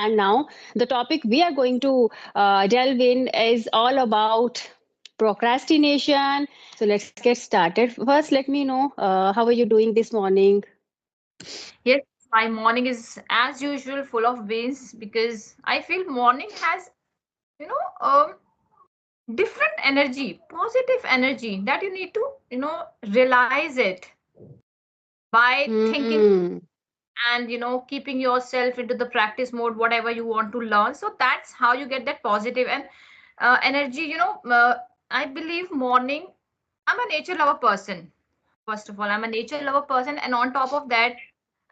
And now the topic we are going to delve in is all about procrastination. So let's get started. First, let me know how are you doing this morning? Yes, my morning is as usual full of wins because I feel morning has, you know, different energy, positive energy that you need to, realize it by thinking Hmm. and, keeping yourself into the practice mode, whatever you want to learn. So that's how you get that positive and energy. I believe morning, I'm a nature lover person. First of all, I'm a nature lover person, and on top of that,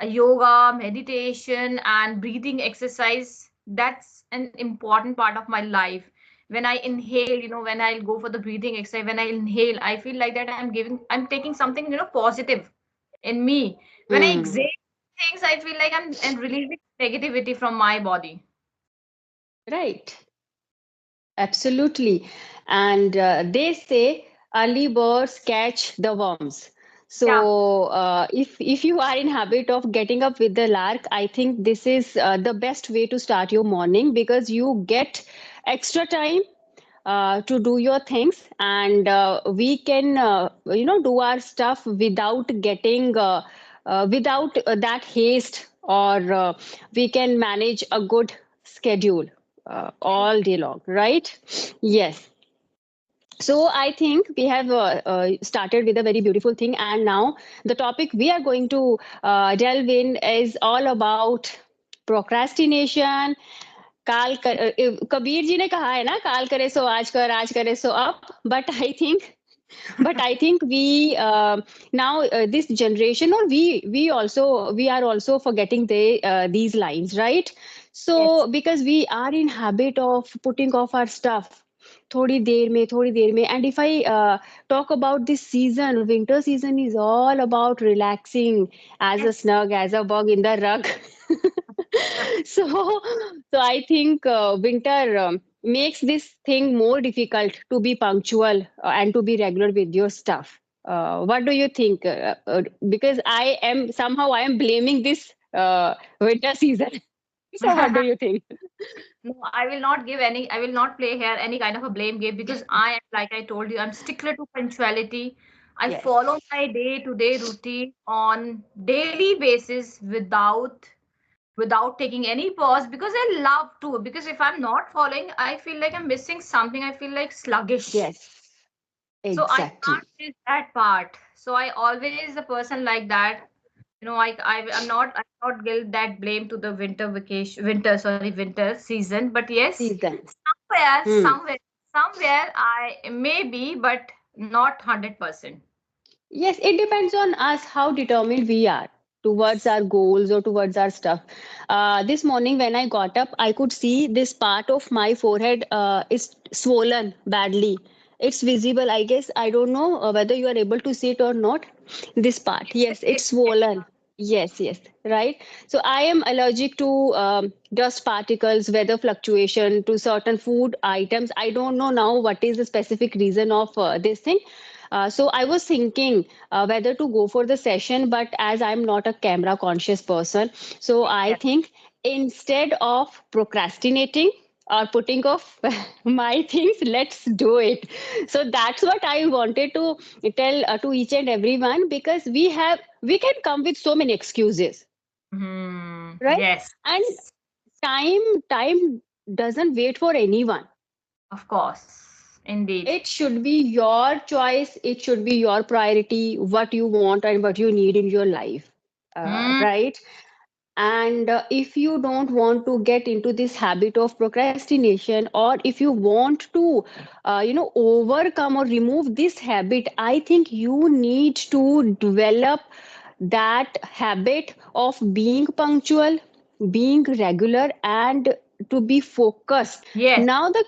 yoga, meditation, and breathing exercise. That's an important part of my life. When I inhale, when I go for the breathing exercise, when I inhale, I feel like that I'm taking something, positive in me. When I Hmm. exhale things, I feel like I'm releasing negativity from my body. Right. Absolutely. And they say early birds catch the worms. Yeah. So if you are in habit of getting up with the lark, I think this is the best way to start your morning because you get extra time to do your things, and we can do our stuff without getting without that haste, or we can manage a good schedule all day long, right? Yes. So I think we have started with a very beautiful thing, and now the topic we are going to delve in is all about procrastination. Kabir ji ने कहा है ना, काल करे सो आज करे सो अब. But I think we now this generation, or we are also forgetting these lines, right? Yes. So because we are in habit of putting off our stuff थोड़ी देर में. And if I talk about this season, winter season is all about relaxing as a Yes. snug as a bug in the rug. So I think winter makes this thing more difficult to be punctual and to be regular with your stuff. What do you think? Because I am blaming this winter season. So what do you think? No, I will not give any, I will not play here any kind of a blame game because I am, like I told you, I'm stickler to punctuality. I Yes. follow my day-to-day routine on daily basis without taking any pause because I love to. Because if I'm not following, I feel like I'm missing something. I feel like sluggish. Yes. So I Exactly. can't miss that part. So I always a person like that. I'm not give that blame to the winter season. But yes, Season. somewhere, Hmm. somewhere, somewhere I may be, but not 100%. Yes, it depends on us how determined we are towards our goals or towards our stuff. This morning when I got up, I could see this part of my forehead is swollen badly. It's visible, I guess. I don't know whether you are able to see it or not. This part, Yes, yes, it's yes, yes. swollen. Yes, yes, right. So I am allergic to dust particles, weather fluctuation, to certain food items. I don't know now what is the specific reason of this thing. So I was thinking whether to go for the session, but as I'm not a camera conscious person, so I Yes. think instead of procrastinating or putting off my things, let's do it. So that's what I wanted to tell to each and everyone, because we can come with so many excuses, right? Yes, And time doesn't wait for anyone. of course. Indeed. It should be your choice. It should be your priority, what you want and what you need in your life. Hmm. Right? And if you don't want to get into this habit of procrastination, or if you want to, overcome or remove this habit, I think you need to develop that habit of being punctual, being regular, and to be focused. Yes. Now the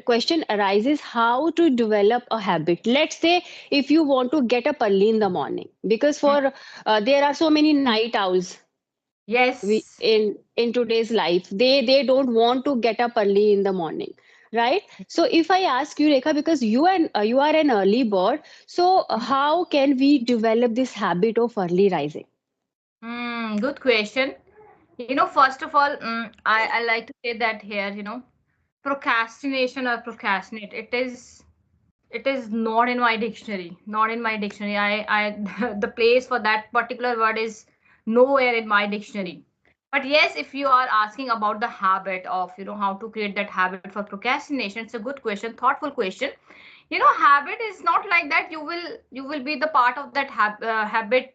question arises, how to develop a habit. Let's say if you want to get up early in the morning, because Hmm. for there are so many night owls Yes. in today's life. They don't want to get up early in the morning, right? So if I ask you, Rekha, because you are an early bird, so how can we develop this habit of early rising? Good question. First of all, I like to say that here, procrastination or procrastinate, it is not in my dictionary. Not in my dictionary. I the place for that particular word is nowhere in my dictionary. But yes, if you are asking about the habit of, how to create that habit for procrastination, it's a good question, thoughtful question. Habit is not like that. You will be the part of that habit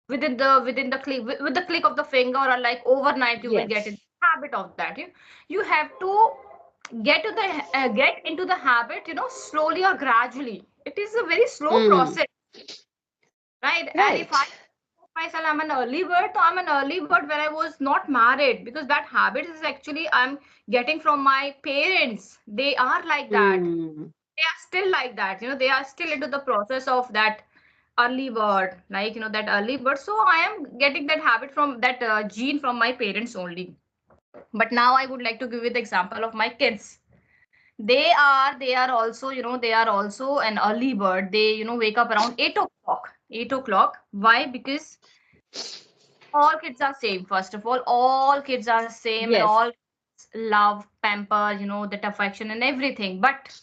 within the click with the click of the finger, or like overnight you will get in Yes. habit of that. You have to get into the habit, slowly or gradually. It is a very slow Hmm. process, right? And if I Right. myself, I'm an early bird, so I'm an early bird when I was not married, because that habit is actually I'm getting from my parents. They are like that. Hmm. They are still like that. They are still into the process of that early bird, like, that early bird. So I am getting that habit from that gene from my parents only. But now I would like to give you the example of my kids. They are also, they are also an early bird. They, wake up around 8 o'clock. 8 o'clock. Why? Because all kids are same. First of all kids are same, and Yes. all love, pamper, that affection and everything. But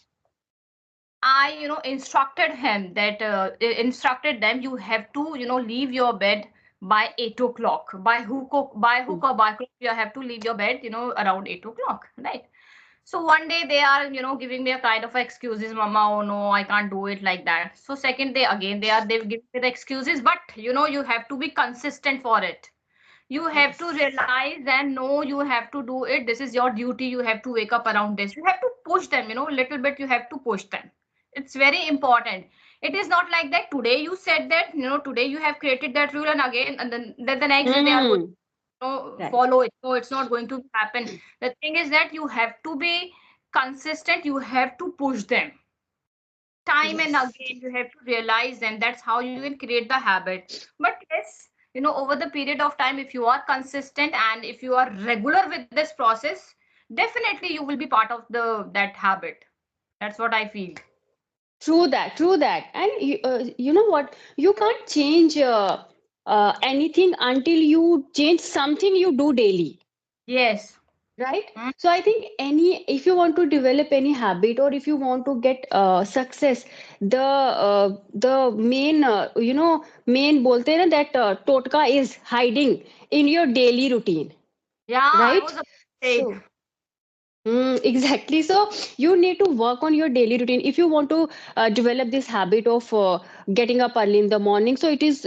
I, instructed him that instructed them, you have to, leave your bed by 8 o'clock. By hook or by crook, you have to leave your bed, around 8 o'clock, right? So one day they are, giving me a kind of excuses, Mama. Oh no, I can't do it like that. So second day again they've given me the excuses, but you have to be consistent for it. You have to Yes. realize and know you have to do it. This is your duty. You have to wake up around this. You have to push them, little bit. You have to push them. It's very important. It is not like that today you said that, today you have created that rule, and again, and then the next day they are going Hmm. to, Right. follow it. No, it's not going to happen. The thing is that you have to be consistent. You have to push them time and Yes. again. You have to realize them. That's how you will create the habit. But yes, over the period of time, if you are consistent and if you are regular with this process, definitely you will be part of the that habit. That's what I feel. True that. True that. And you know what? You can't change anything until you change something you do daily. Yes. Right? Mm, So I think if you want to develop any habit, or if you want to get success, the main main bolte हैं ना, that totka is hiding in your daily routine, yeah, I was right? a mistake. So exactly. So you need to work on your daily routine if you want to develop this habit of getting up early in the morning. So it is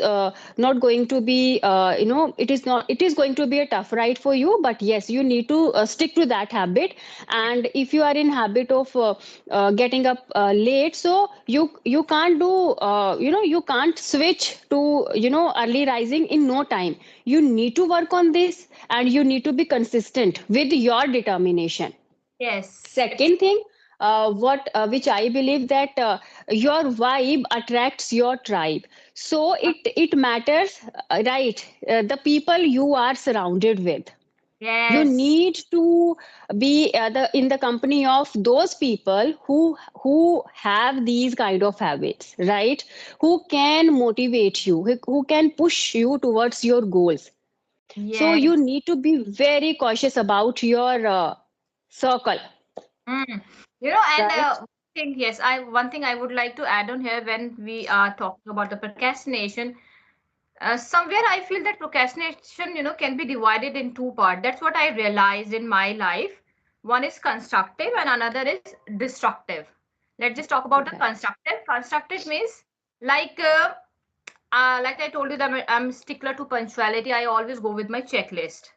not going to be, it is not. It is going to be a tough ride for you. But yes, you need to stick to that habit. And if you are in habit of getting up late, so you can't do, you can't switch to early rising in no time. You need to work on this, and you need to be consistent with your determination. Yes, it's Second thing, what which I believe, that your vibe attracts your tribe. So it matters, right? The people you are surrounded with. You yes, need to be in the company of those people who have these kind of habits, right? Who can motivate you, who can push you towards your goals. So you yes. need to be very cautious about your circle, Mm. And right? yes, I one thing I would like to add on here when we are talking about the procrastination. Somewhere I feel that procrastination, can be divided in two parts. That's what I realized in my life. One is constructive and another is destructive. Let's just talk about the Okay. constructive. Constructive means like like I told you that I'm stickler to punctuality. I always go with my checklist.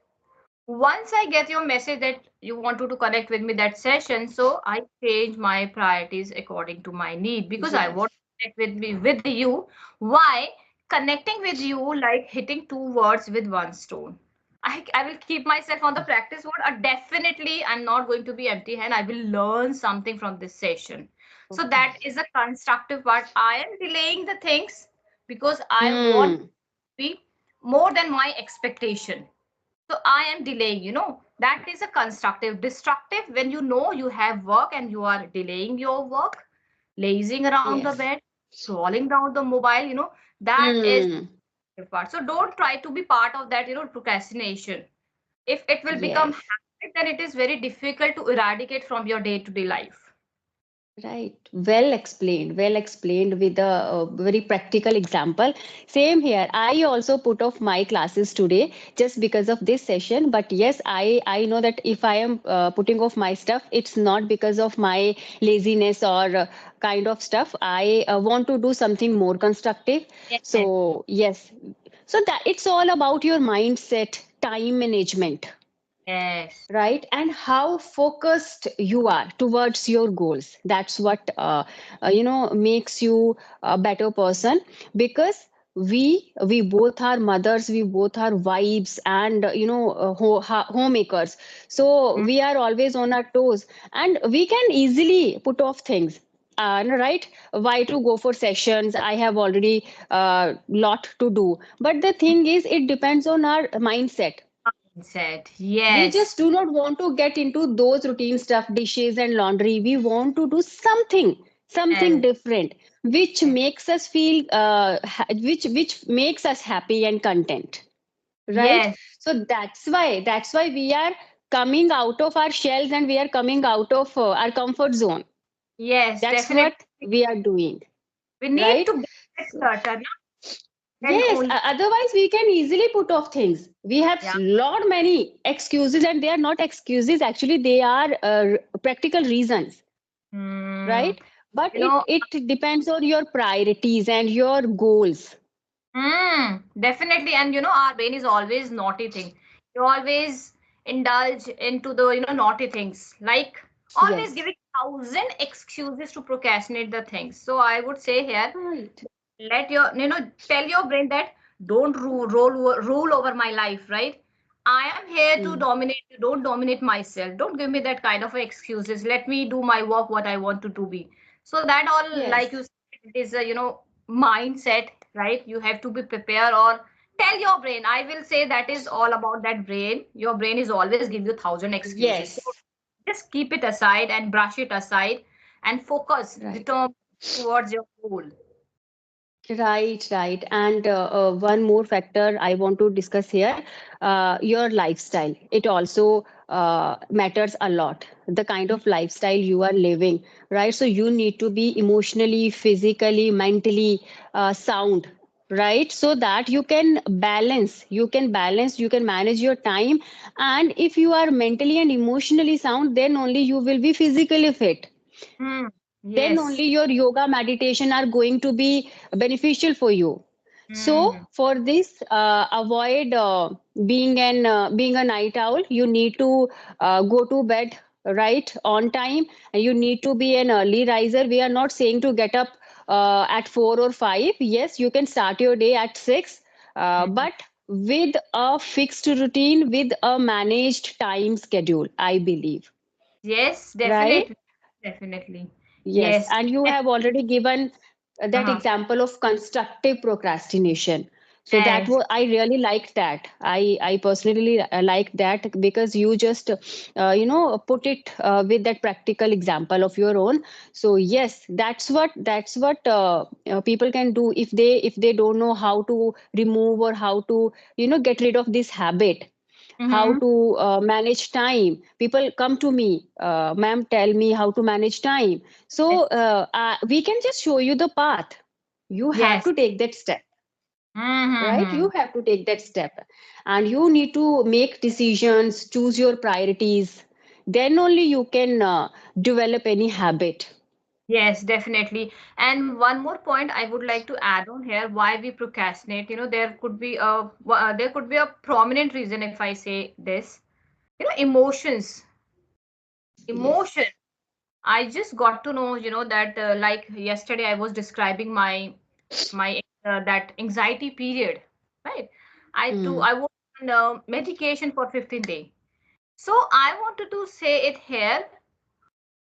Once I get your message that you wanted to connect with me that session, so I change my priorities according to my need, because I want Yes. to connect with you. Why? Connecting with you like hitting two words with one stone. I will keep myself on the practice mode. Definitely, I'm not going to be empty hand. I will learn something from this session. So that Okay. is a constructive part. I am delaying the things because I want to Hmm. be more than my expectation. So I am delaying, that is a constructive. Destructive, when you know you have work and you are delaying your work, lazing around the Yes. bed, scrolling down the mobile, that is Hmm. the part. So don't try to be part of that, procrastination. If it will become Yes. habit, then it is very difficult to eradicate from your day-to-day life. Right. Well explained with a, very practical example. Same here. I also put off my classes today just because of this session. But yes, I know that if I am putting off my stuff, it's not because of my laziness or kind of stuff. I want to do something more constructive. Yes. So yes. So that it's all about your mindset, time management, Yes. right, and how focused you are towards your goals. That's what makes you a better person, because we both are mothers, we both are wives, and homemakers. So Mm, we are always on our toes, and we can easily put off things. Right, why to go for sessions? I have already lot to do. But the thing is, it depends on our mindset. mindset. We just Yes. do not want to get into those routine stuff, dishes and laundry. We want to do something Yes. different, which makes us feel which makes us happy and content, right? Yes. So that's why we are coming out of our shells, and we are coming out of our comfort zone. Yes. That's Definitely. what we are doing, We need right? to get So started. Then yes, only. otherwise we can easily put off things. We have Yeah. lot many excuses, and they are not excuses. Actually, they are practical reasons, Hmm. right? But You know, it depends on your priorities and your goals. definitely. And our brain is always naughty thing. You always indulge into the naughty things, like always Yes. giving thousand excuses to procrastinate the things. So I would say here, Right. let your tell your brain that don't rule over my life, right? I am here to Hmm. dominate you. Don't dominate myself. Don't give me that kind of excuses. Let me do my work what I want to be. So that all, like you Yes. said, it is a mindset, right? You have to be prepared, or tell your brain. I will say that is all about that brain. Your brain is always give you thousand excuses. So Yes. just keep it aside and brush it aside and focus, Right. determine towards your goal. Right, right. And one more factor I want to discuss here, your lifestyle. It also matters a lot. The kind of lifestyle you are living, right? So you need to be emotionally, physically, mentally sound, right? So that you can manage your time. And if you are mentally and emotionally sound, then only you will be physically fit. Hmm. Then Yes. only your yoga meditation are going to be beneficial for you. So Hmm. for this, avoid being a night owl. You need to go to bed right on time, and you need to be an early riser. We are not saying to get up at 4 or 5. Yes, you can start your day at 6, Mhm. but with a fixed routine, with a managed time schedule, I believe, Yes, right? definitely. Definitely. Yes, Yes. and you have already given that Uh-huh. example of constructive procrastination. So that Yes. was, I really liked that. I personally like that, because you just put it with that practical example of your own. So yes, that's what people can do if they don't know how to remove or how to get rid of this habit, how Mm-hmm. to manage time. People come to me, ma'am, tell me how to manage time. So Yes. we can just show you the path. You have Yes. to take that step, right? Mm-hmm. You have to take that step, and you need to make decisions, choose your priorities. Then only you can develop any habit. Yes, definitely. And one more point I would like to add on here, why we procrastinate. There could be a prominent reason if I say this. Emotions. Yes. Emotion. I just got to know, that like yesterday I was describing my that anxiety period, right? Mm. I was on medication for 15 days. So I wanted to say it here,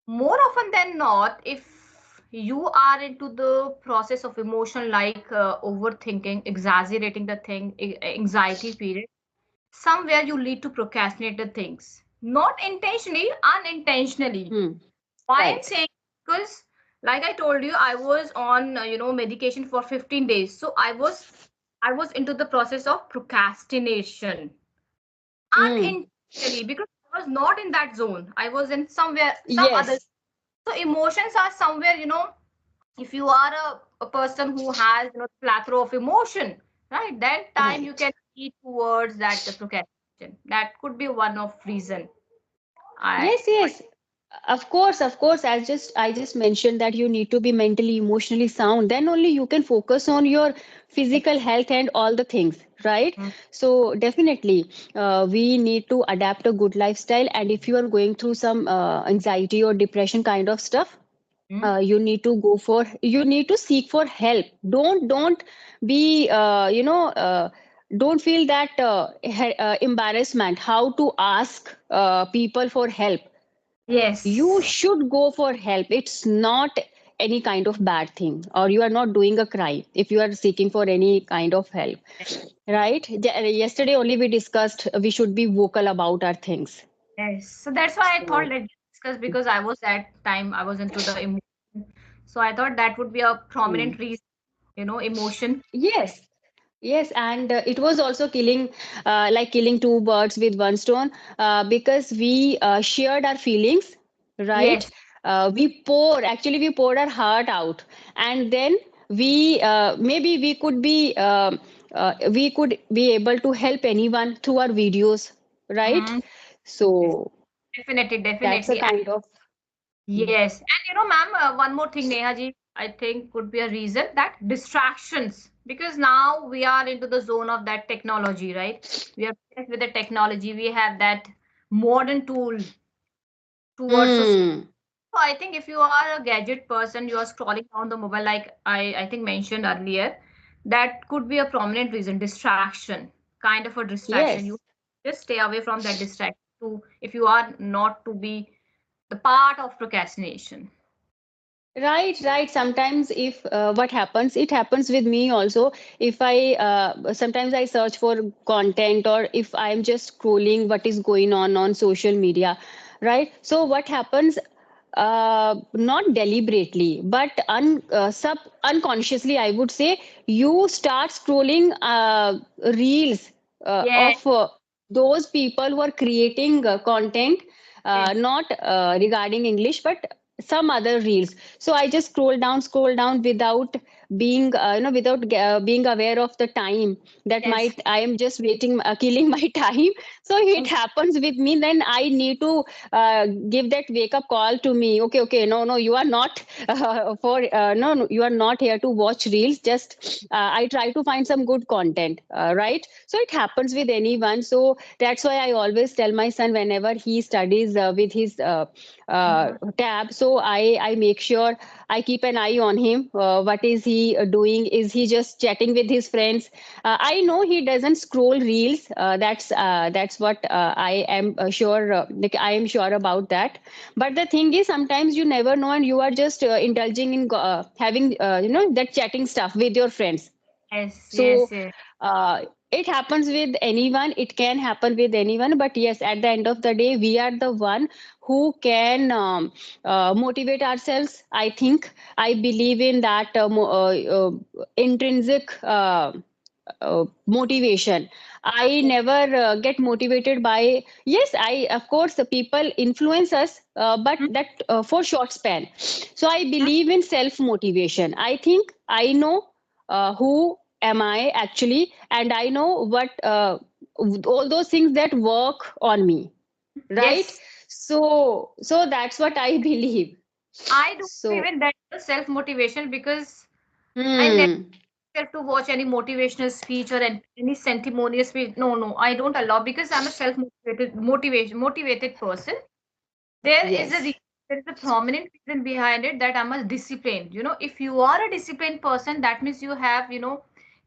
more often than not, if you are into the process of emotion like overthinking, exaggerating the thing, anxiety period, somewhere you lead to procrastinate the things, not intentionally, unintentionally. Mm. Why I'm Right. saying, because like I told you, I was on medication for 15 days. So I was into the process of procrastination. Mm. Really, because I was not in that zone. I was in somewhere, some other. Yes. So emotions are somewhere, if you are a person who has, plethora of emotion, right? That time you Right. can lead towards that the procrastination. That could be one of reason. I Yes, yes. Of course. I just mentioned that you need to be mentally, emotionally sound. Then only you can focus on your physical health and all the things, right? Mm, So definitely, we need to adapt a good lifestyle. And if you are going through some anxiety or depression kind of stuff, mm. you need to seek for help. Don't be don't feel that embarrassment how to ask people for help. You Yes. should go for help. It's not any kind of bad thing, or you are not doing a crime if you are seeking for any kind of help, right? Yesterday only we discussed we should be vocal about our things. Yes. So that's why I thought So let's discuss, because I was that time I was into the emotion. So I thought that would be a hmm. prominent reason, emotion. Yes. Yes, and it was also killing, like killing two birds with one stone, because we shared our feelings, right? Yes. We poured our heart out, and then maybe we could be able to help anyone through our videos, right? Mm, yes. So Definitely, that's a definitely. kind of. Yes. And ma'am, one more thing, Neha ji, I think could be a reason, that distractions. Because now we are into the zone of that technology, right? We are blessed with the technology. We have that modern tool towards society. Hmm. So I think if you are a gadget person, you are scrolling down the mobile, like I think mentioned earlier, that could be a prominent reason, distraction, kind of a distraction. You Yes. just stay away from that distraction to, if you are not to be the part of procrastination. Right, right. Sometimes, if what happens, it happens with me also. If sometimes I search for content, or if I'm just scrolling what is going on social media, right? So what happens, not deliberately, but unconsciously, I would say, you start scrolling reels Yes, of those people who are creating content, yes. not regarding English, but some other reels. So I just scroll down without being aware of the time that Yes. might I am just waiting, killing my time. So it happens with me. Then I need to give that wake up call to me. Okay, okay, no, no, you are not no, you are not here to watch reels. Just I try to find some good content, right? So it happens with anyone. So that's why I always tell my son whenever he studies with his tab. So I make sure I keep an eye on him. What is he doing? Is he just chatting with his friends? I know he doesn't scroll reels. That's what I am sure. Like I am sure about that. But the thing is, sometimes you never know, and you are just indulging in having that chatting stuff with your friends. Yes, So yes, yes. it happens with anyone. It can happen with anyone. But yes, at the end of the day, we are the one who can motivate ourselves. I think I believe in that intrinsic motivation. I Yes. never get motivated by, yes, I, of course, the people influence us, but Mhm. that for short span. So I believe in self motivation. I think I know who am I actually, and I know what all those things that work on me, right? Yes, So that's what I believe. I do believe So, in that self motivation, because I never hmm, have to watch any motivational speech or any sentimental speech. No, no, I don't allow, because I'm a self motivated person. There is a yes, reason, there is a prominent reason behind it, that I'm a disciplined. If you are a disciplined person, that means you have,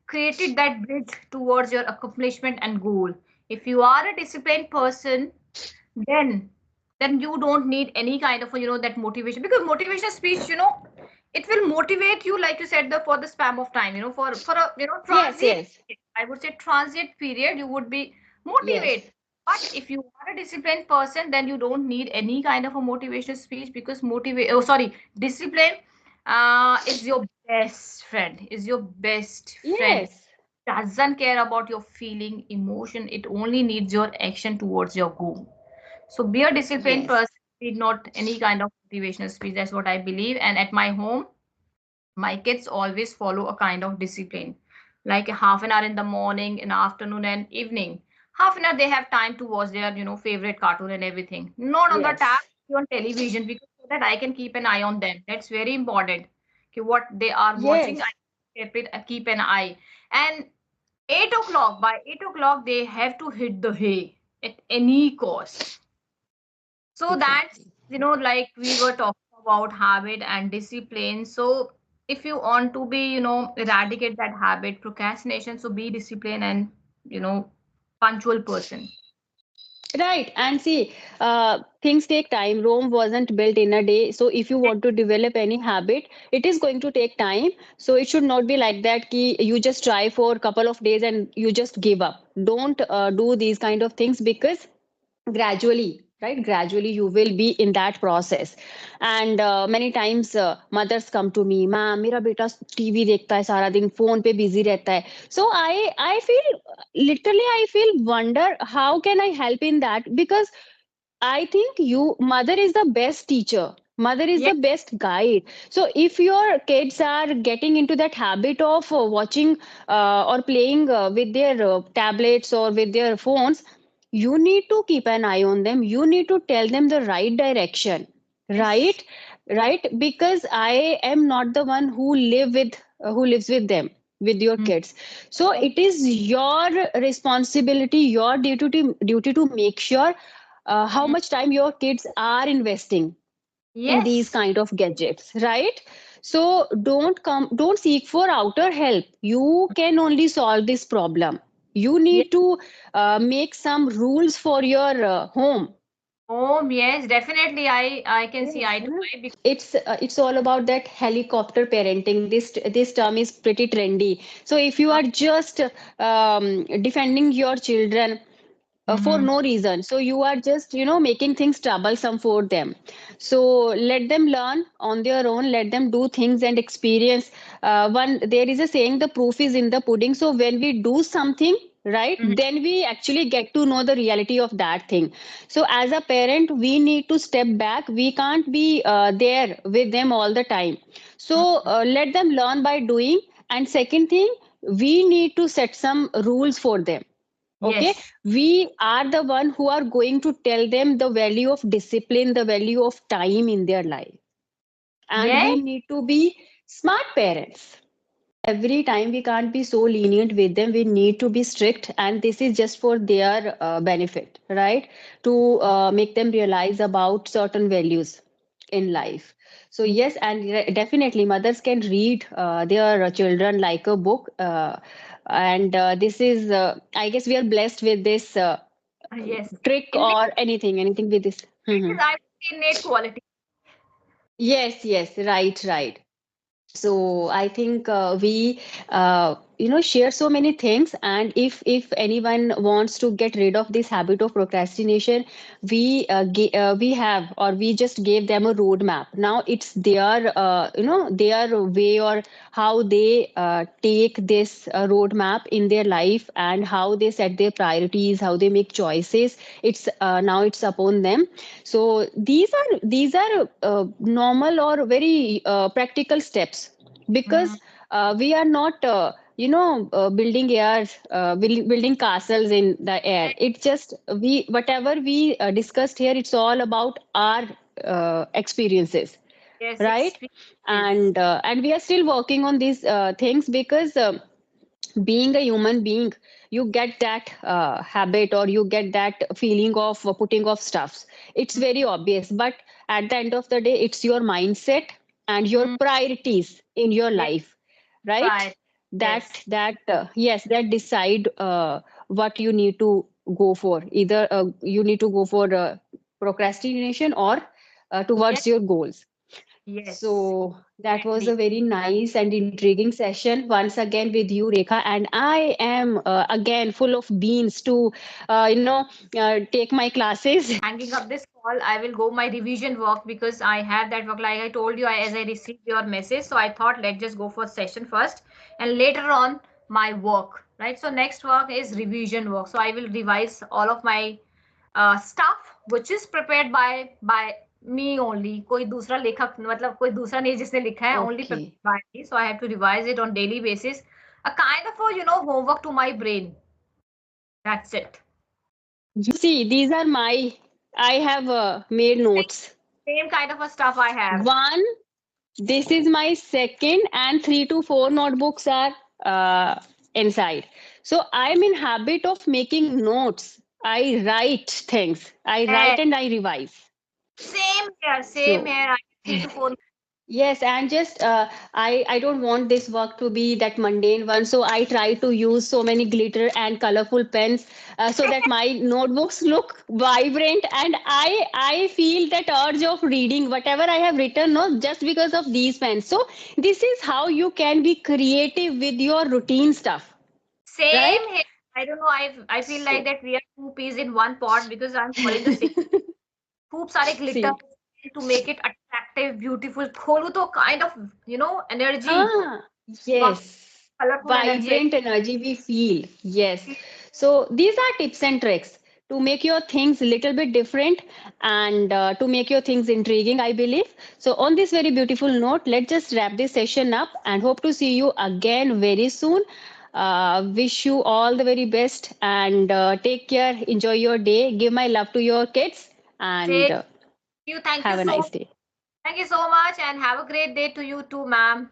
created that bridge towards your accomplishment and goal. If you are a disciplined person, then you don't need any kind of that motivation, because motivational speech, it will motivate you, like you said, the for the span of time, for a yes, transient, yes, I would say transient period, you would be yes. motivated. But if you are a disciplined person, then you don't need any kind of a motivational speech, because discipline is your best friend, is your best friend. Yes. doesn't care about your feeling, emotion. It only needs your action towards your goal. So be a disciplined Yes. person, need not any kind of motivational speech. That's what I believe. And at my home, my kids always follow a kind of discipline, like half an hour in the morning, in the afternoon, and evening. Half an hour they have time to watch their favorite cartoon and everything. Not on the tab, Yes. on television, because so that I can keep an eye on them. That's very important. Okay, what they are watching, I Yes. keep an eye. And 8 o'clock, by 8 o'clock, they have to hit the hay at any cost. So that's, Exactly. like we were talking about habit and discipline. So if you want to be, eradicate that habit, procrastination, so be disciplined and, you know, punctual person. Right. And see, things take time. Rome wasn't built in a day. So if you want to develop any habit, it is going to take time. So it should not be like that ki you just try for a couple of days and you just give up. Don't do these kind of things, because gradually, right, gradually you will be in that process. And many times mothers come to me, ma'am, मेरा बेटा TV देखता है सारा दिन, phone पे busy रहता है. So I feel, literally I feel wonder, how can I help in that? Because I think you, mother is the best teacher, mother is Yeah. the best guide. So if your kids are getting into that habit of watching or playing with their tablets or with their phones, you need to keep an eye on them. You need to tell them the right direction, Yes. right? Right, because I am not the one who who lives with them, with your Mm. kids. So Oh, it is your responsibility, your duty to make sure how mm. much time your kids are investing in these Yes. kind of gadgets, right? So don't seek for outer help. You can only solve this problem. You Yeah. need to make some rules for your home. Oh, yes, definitely. I can see Yes, eye to है ना? eye. It's all about that helicopter parenting. This term is pretty trendy. So if you are just defending your children for Mm-hmm. no reason, so you are just making things troublesome for them. So let them learn on their own. Let them do things and experience. One, there is a saying, the proof is in the pudding. So when we do something right, Mm-hmm. then we actually get to know the reality of that thing. So as a parent, we need to step back. We can't be there with them all the time. So let them learn by doing. And second thing, we need to set some rules for them. Okay, Yes. we are the one who are going to tell them the value of discipline, the value of time in their life. And we Yes. need to be smart parents. Every time we can't be so lenient with them, we need to be strict, and this is just for their benefit, right? To make them realize about certain values in life. So yes, and definitely mothers can read their children like a book. And this is, I guess we are blessed with this Yes. trick In or anything with this. it Mhm. is, I would say, innate quality. Yes, yes, right, right. So I think we share so many things. And if anyone wants to get rid of this habit of procrastination, we have, or we just gave them a roadmap. Now it's their their way, or how they take this roadmap in their life, and how they set their priorities, how they make choices. It's now it's upon them. So these are normal or very practical steps, Mm. because we are not building building castles in the air. It's just, we whatever we discussed here, it's all about our experiences, Yes, right? experiences. And we are still working on these things, because being a human being, you get that habit, or you get that feeling of putting off stuffs. It's very obvious, but at the end of the day, it's your mindset and your Mm. priorities in your Yes, life, right? right. Yes. That yes, that decide what you need to go for. Either you need to go for procrastination, or Yes. towards your goals. Yes. So that was Exactly. a very nice and intriguing session once again with you, Rekha. And I am again full of beans to, take my classes. Hanging up this call, I will go my revision work because I have that work. Like I told you, as I received your message, so I thought let's just go for session first, and later on my work. right? So next work is revision work. So I will revise all of my stuff which is prepared by me only. कोई दूसरा लेखक मतलब कोई दूसरा नहीं जिसने लिखा है, only Okay. prepared by me. So I have to revise it on daily basis. A kind of a, homework to my brain. That's it. You see, these are my, I have made notes. Same kind of a stuff I have. One, this is my second, and 3 to 4 notebooks are inside. So I'm in habit of making notes. I write things. I Eh, write and I revise. Same here, same So here. I 3 to 4. yes, and just I don't want this work to be that mundane one. So I try to use so many glitter and colorful pens so that my notebooks look vibrant, and I feel that urge of reading whatever I have written, no, just because of these pens. So this is how you can be creative with your routine stuff, right? Same here. I don't know. I feel like So that we are two peas in one pot because I'm following the same. खूब सारे glitter see, to make it attractive, beautiful. खोलू तो kind of, energy, yes, colorful energy. vibrant energy we feel. Yes. So these are tips and tricks to make your things a little bit different and to make your things intriguing, I believe. So on this very beautiful note, let's just wrap this session up and hope to see you again very soon. Wish you all the very best and take care. Enjoy your day. Give my love to your kids and Thank you have a nice day. thank you so much, and have a great day to you too, ma'am.